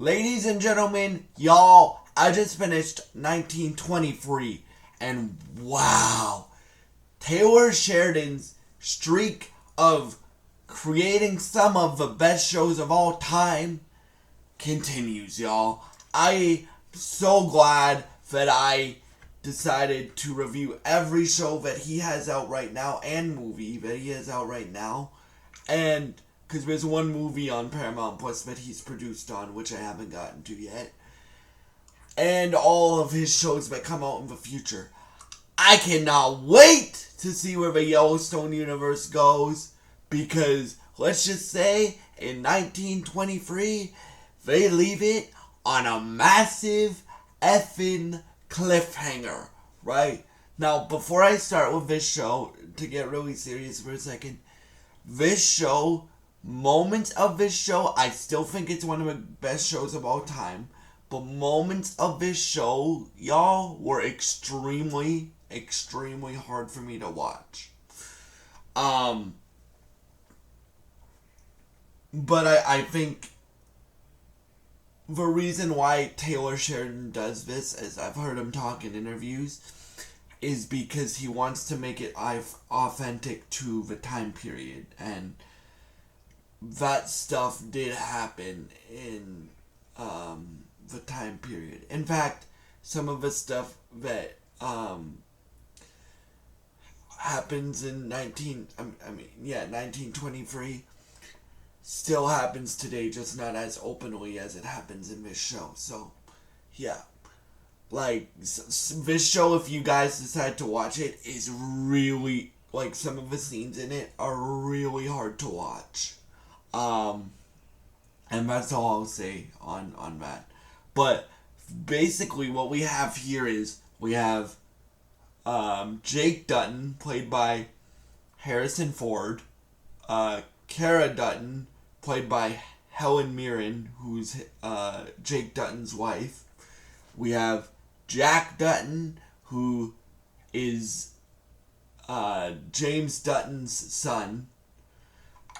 Ladies and gentlemen, y'all, I just finished 1923, and wow, Taylor Sheridan's streak of creating some of the best shows of all time continues, y'all. I'm so glad that I decided to review every show that he has out right now and movie that he has out right now. And because there's one movie on Paramount Plus that he's produced on, which I haven't gotten to yet. And all of his shows that come out in the future. I cannot wait to see where the Yellowstone universe goes. Because, let's just say, in 1923, they leave it on a massive effing cliffhanger. Right? Now, before I start with this show, to get really serious for a second, this show, moments of this show, I still think it's one of the best shows of all time. But moments of this show, y'all, were extremely hard for me to watch. But I think the reason why Taylor Sheridan does this, as I've heard him talk in interviews, is because he wants to make it authentic to the time period. And that stuff did happen in the time period. In fact, some of the stuff that happens in 1923 still happens today, just not as openly as it happens in this show. So, yeah. Like, this show, if you guys decide to watch it, is really, like, some of the scenes in it are really hard to watch. And that's all I'll say on that. But, basically, what we have here is, we have Jake Dutton, played by Harrison Ford, Cara Dutton, played by Helen Mirren, who's Jake Dutton's wife. We have Jack Dutton, who is James Dutton's son.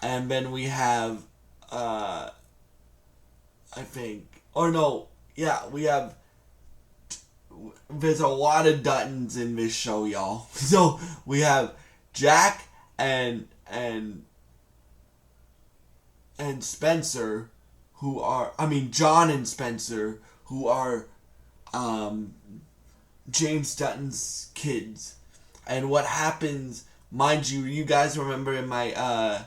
And then we have, we have, there's a lot of Duttons in this show, y'all. So, we have Jack and Spencer, John and Spencer, who are James Dutton's kids. And what happens, mind you, you guys remember in my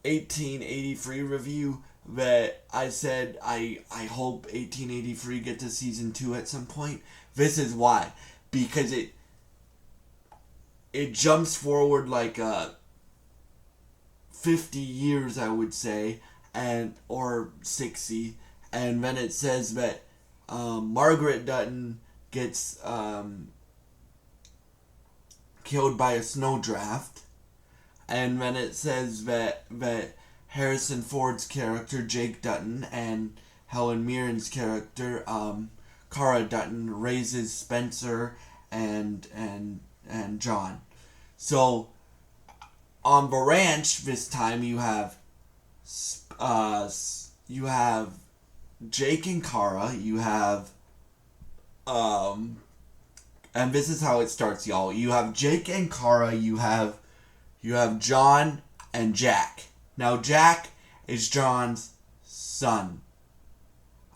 1883 review that I said I hope 1883 get to season 2 at some point? This is why. Because it jumps forward like 50 years, I would say, or 60, and then it says that Margaret Dutton gets killed by a snowdraft, and then it says that Harrison Ford's character, Jake Dutton, and Helen Mirren's character, Cara Dutton, raises Spencer and John. So, on the ranch this time, you have Jake and Cara, you have and this is how it starts, y'all. You have Jake and Cara, you have John and Jack. Now, Jack is John's son.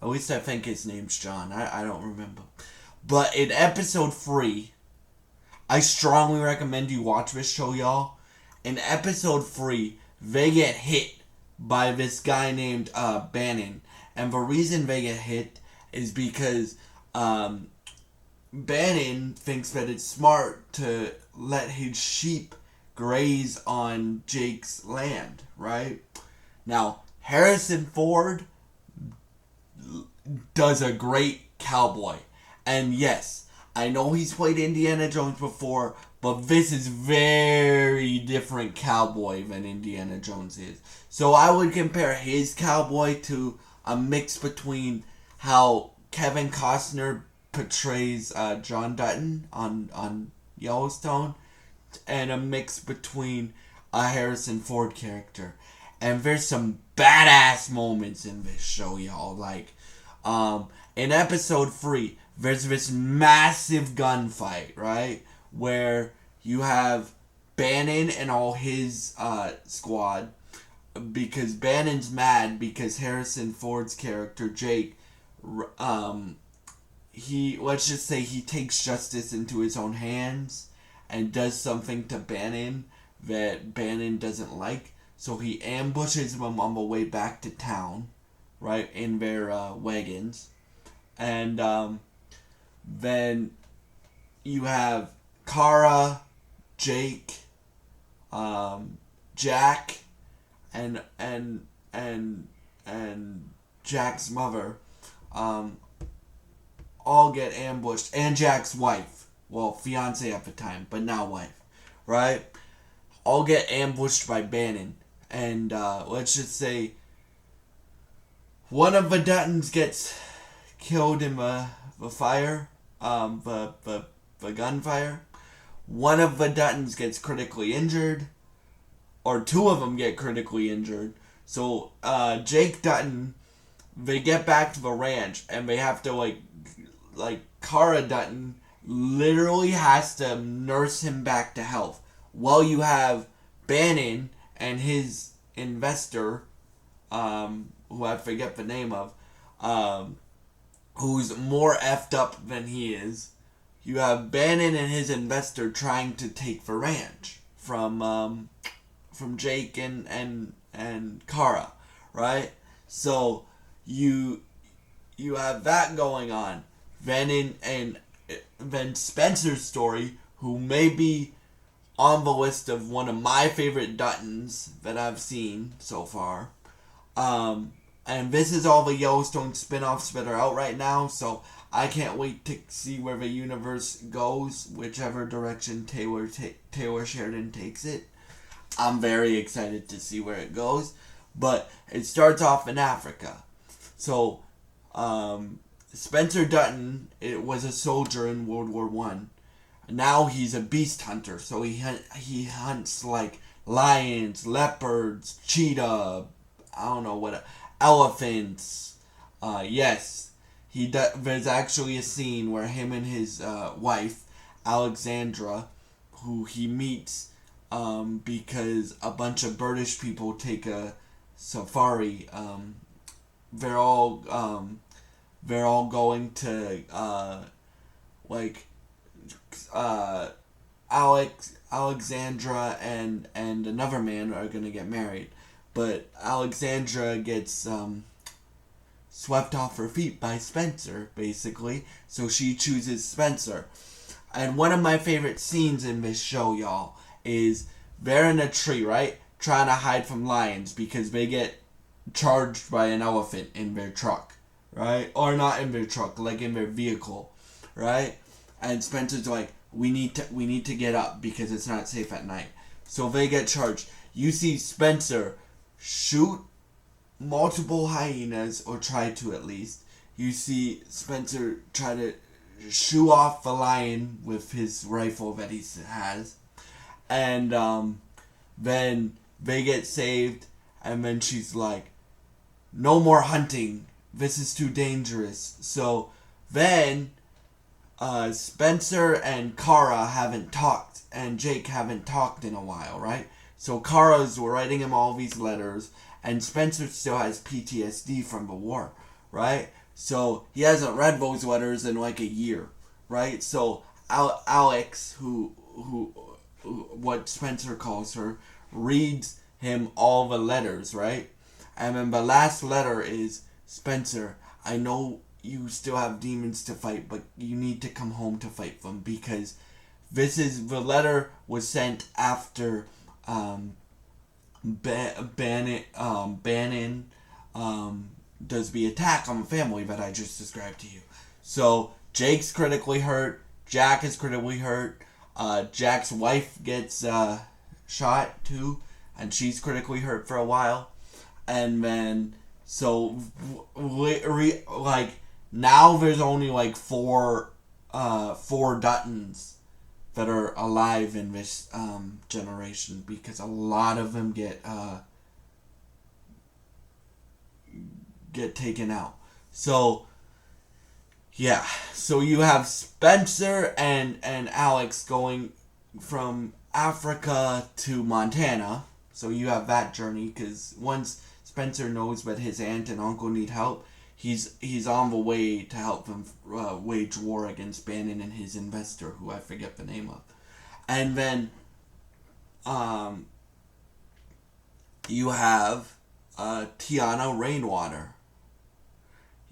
At least I think his name's John. I don't remember. But in episode 3, I strongly recommend you watch this show, y'all. In episode 3, they get hit by this guy named Bannon. And the reason they get hit is because Bannon thinks that it's smart to let his sheep graze on Jake's land, right? Now, Harrison Ford does a great cowboy. And yes, I know he's played Indiana Jones before, but this is very different cowboy than Indiana Jones is. So I would compare his cowboy to a mix between how Kevin Costner portrays John Dutton on Yellowstone, and a mix between a Harrison Ford character. And there's some badass moments in this show, y'all. Like, in episode 3, there's this massive gunfight, right? Where you have Bannon and all his squad, because Bannon's mad because Harrison Ford's character Jake, he, let's just say, he takes justice into his own hands and does something to Bannon that Bannon doesn't like. So he ambushes them on the way back to town, right, in their wagons. And then you have Kara, Jake, Jack, and Jack's mother, all get ambushed, and Jack's wife, well, fiance at the time, but now wife, right? All get ambushed by Bannon, and let's just say one of the Duttons gets killed in the fire, the gunfire. One of the Duttons gets critically injured, or two of them get critically injured. So Jake Dutton, they get back to the ranch, and they have to like Kara Dutton literally has to nurse him back to health, while you have Bannon and his investor, who I forget the name of, who's more effed up than he is. You have Bannon and his investor trying to take the ranch from Jake and Kara, right? So you have that going on. Then Spencer's story, who may be on the list of one of my favorite Duttons that I've seen so far. And this is all the Yellowstone spin-offs that are out right now, so I can't wait to see where the universe goes, whichever direction Taylor Sheridan takes it. I'm very excited to see where it goes, but it starts off in Africa. So, Spencer Dutton, it was a soldier in World War One. Now he's a beast hunter, so he hunts like lions, leopards, cheetah, I don't know what, elephants. Yes, there's actually a scene where him and his wife, Alexandra, who he meets because a bunch of British people take a safari. They're all going to Alexandra and another man are gonna get married, but Alexandra gets swept off her feet by Spencer, basically, so she chooses Spencer. And one of my favorite scenes in this show, y'all, is they're in a tree, right, trying to hide from lions because they get charged by an elephant in their truck, right? Or not in their truck, like in their vehicle, right? And Spencer's like, we need to get up because it's not safe at night. So they get charged. You see Spencer shoot multiple hyenas, or try to at least. You see Spencer try to shoo off the lion with his rifle that he has. And then they get saved, and then she's like, no more hunting. This is too dangerous. So then Spencer and Kara haven't talked, and Jake haven't talked in a while, right? So Kara's writing him all these letters, and Spencer still has PTSD from the war, right? So he hasn't read those letters in like a year, right? So Alex, who what Spencer calls her, reads him all the letters, right? And then the last letter is, Spencer, I know you still have demons to fight, but you need to come home to fight them, because the letter was sent after Bannon does the attack on the family that I just described to you. So Jake's critically hurt, Jack is critically hurt, Jack's wife gets shot too, and she's critically hurt for a while. And then, so, like, now there's only like four Duttons that are alive in this generation, because a lot of them get get taken out. So yeah, so you have Spencer and Alex going from Africa to Montana. So you have that journey because once Spencer knows that his aunt and uncle need help, he's on the way to help them wage war against Bannon and his investor, who I forget the name of. And then you have Tiana Rainwater.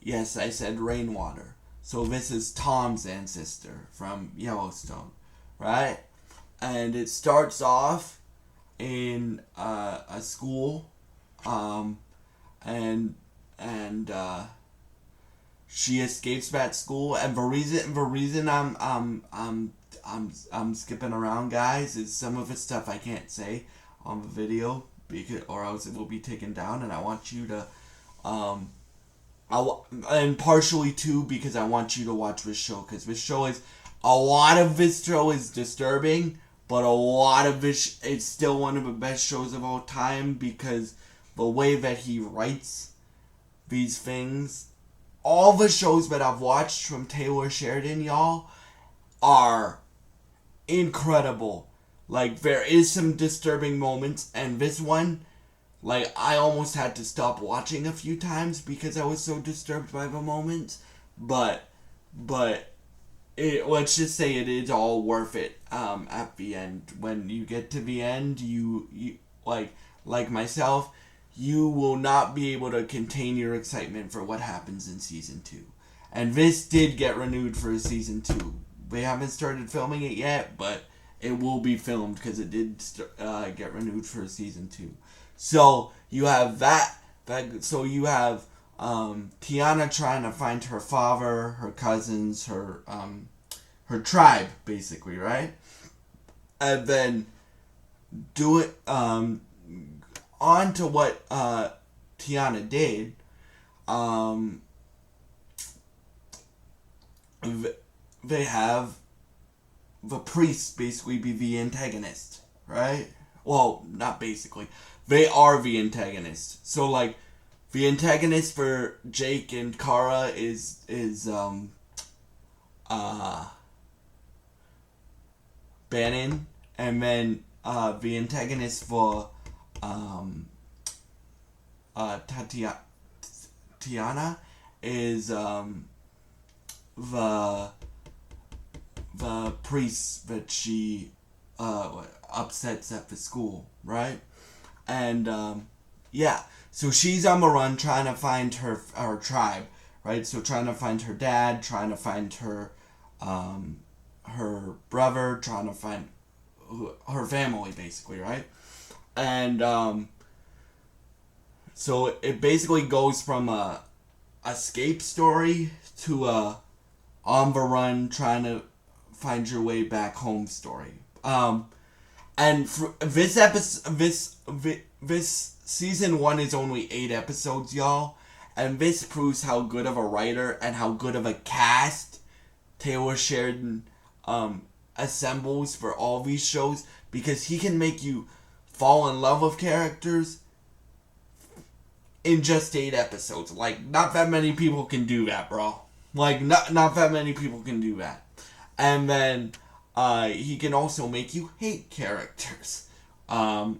Yes, I said Rainwater. So this is Tom's ancestor from Yellowstone, right? And it starts off in a school, and she escapes that school, and the reason I'm skipping around, guys, is some of the stuff I can't say on the video because or else it will be taken down, and I want you to and partially too because I want you to watch this show, because this show is a lot of this show is disturbing, but a lot of this it's still one of the best shows of all time because the way that he writes these things. All the shows that I've watched from Taylor Sheridan, y'all, are incredible. Like, there is some disturbing moments, and this one, like, I almost had to stop watching a few times because I was so disturbed by the moments. But let's just say it is all worth it at the end. When you get to the end, you like myself, you will not be able to contain your excitement for what happens in season 2. And this did get renewed for season 2. They haven't started filming it yet, but it will be filmed because it did get renewed for season 2. So you have that. So you have Tiana trying to find her father, her cousins, her tribe, basically, right? And then do it. On to what Tiana did. They have the priests basically be the antagonist, right? Well, not basically. They are the antagonist. So, like, the antagonist for Jake and Kara is Bannon, and then the antagonist for Tiana is the priest that she upsets at the school, right? And yeah, so she's on the run trying to find her tribe, right? So trying to find her dad, trying to find her brother, trying to find her family, basically, right? And so it basically goes from a escape story to a on the run trying to find your way back home story. And for this episode, this season 1 is only 8 episodes, y'all, and this proves how good of a writer and how good of a cast Taylor Sheridan assembles for all these shows, because he can make you fall in love with characters in just 8 episodes. Like, not that many people can do that, bro. Like, not that many people can do that. And then he can also make you hate characters. Like,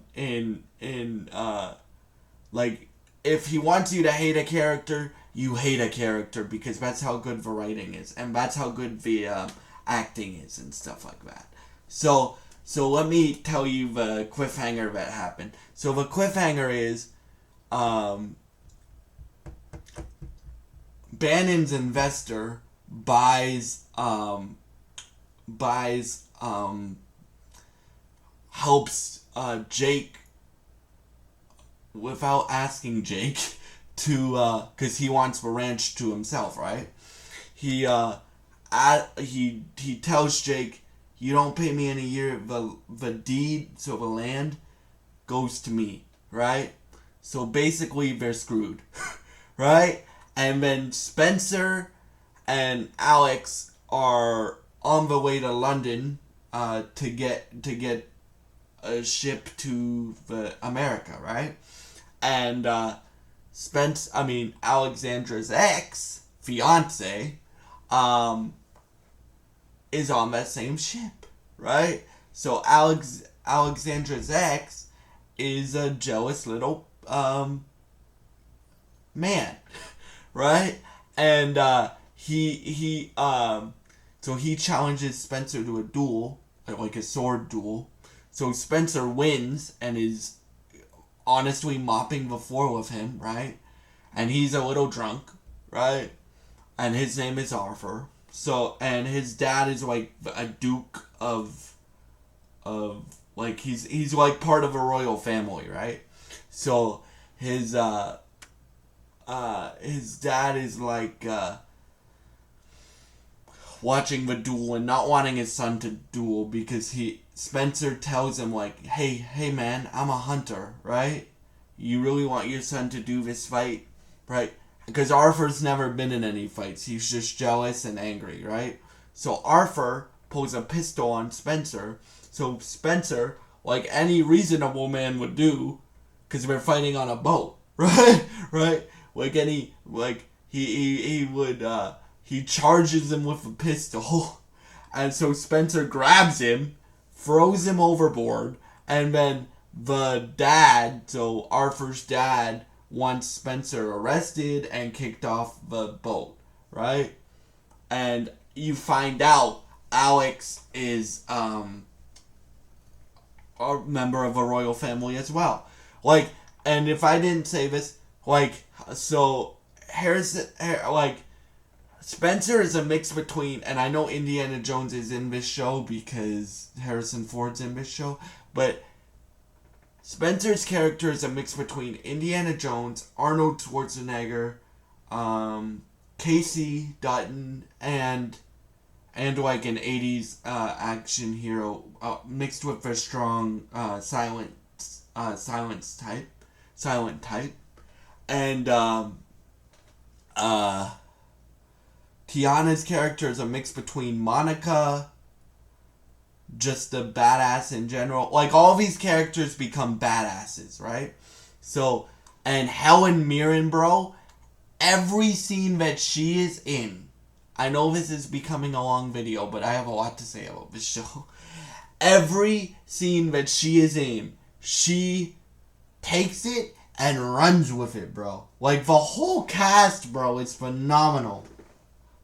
if he wants you to hate a character, you hate a character, because that's how good the writing is, and that's how good the acting is and stuff like that. So let me tell you the cliffhanger that happened. So the cliffhanger is Bannon's investor helps Jake without asking Jake to because he wants the ranch to himself, right? He tells Jake, you don't pay me in a year, the deed, so the land goes to me, right? So basically they're screwed. Right? And then Spencer and Alex are on the way to London to get a ship to America, right? And Alexandra's fiance, is on that same ship, right? So Alexandra's ex is a jealous little man, right? And so he challenges Spencer to a duel, like a sword duel. So Spencer wins and is honestly mopping the floor with him, right? And he's a little drunk, right? And his name is Arthur. So, and his dad is like a duke of like he's like part of a royal family, right? So his dad is like watching the duel and not wanting his son to duel because Spencer tells him like, hey man, I'm a hunter, right? You really want your son to do this fight, right? Because Arthur's never been in any fights. He's just jealous and angry, right? So Arthur pulls a pistol on Spencer. So Spencer, like any reasonable man would do, because we're fighting on a boat, right? Right? He charges him with a pistol, and so Spencer grabs him, throws him overboard, and then the dad, so Arthur's dad, wants Spencer arrested and kicked off the boat, right? And you find out Alex is a member of a royal family as well. Like, and if I didn't say this, like, so Spencer is a mix between, and I know Indiana Jones is in this show because Harrison Ford's in this show, but Spencer's character is a mix between Indiana Jones, Arnold Schwarzenegger, Casey Dutton, and like an 80s action hero mixed with a strong silent type. And Tiana's character is a mix between Monica, just a badass in general. Like, all these characters become badasses, right? So, and Helen Mirren, bro, every scene that she is in, I know this is becoming a long video, but I have a lot to say about this show. Every scene that she is in, she takes it and runs with it, bro. Like, the whole cast, bro, is phenomenal.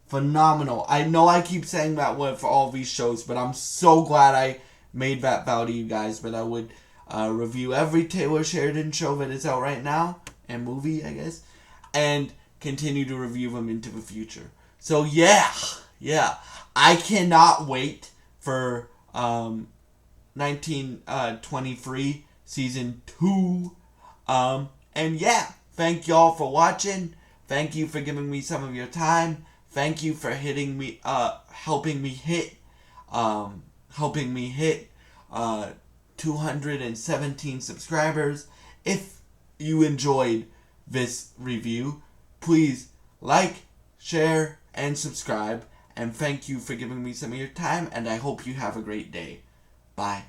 Phenomenal. I know I keep saying that for all these shows, but I'm so glad I made that vow to you guys. But I would review every Taylor Sheridan show that is out right now, and movie, I guess, and continue to review them into the future. So yeah, I cannot wait for 1923 season 2. And yeah, thank y'all for watching. Thank you for giving me some of your time. Thank you for helping me hit 217 subscribers. If you enjoyed this review, please like, share, and subscribe. And thank you for giving me some of your time, and I hope you have a great day. Bye.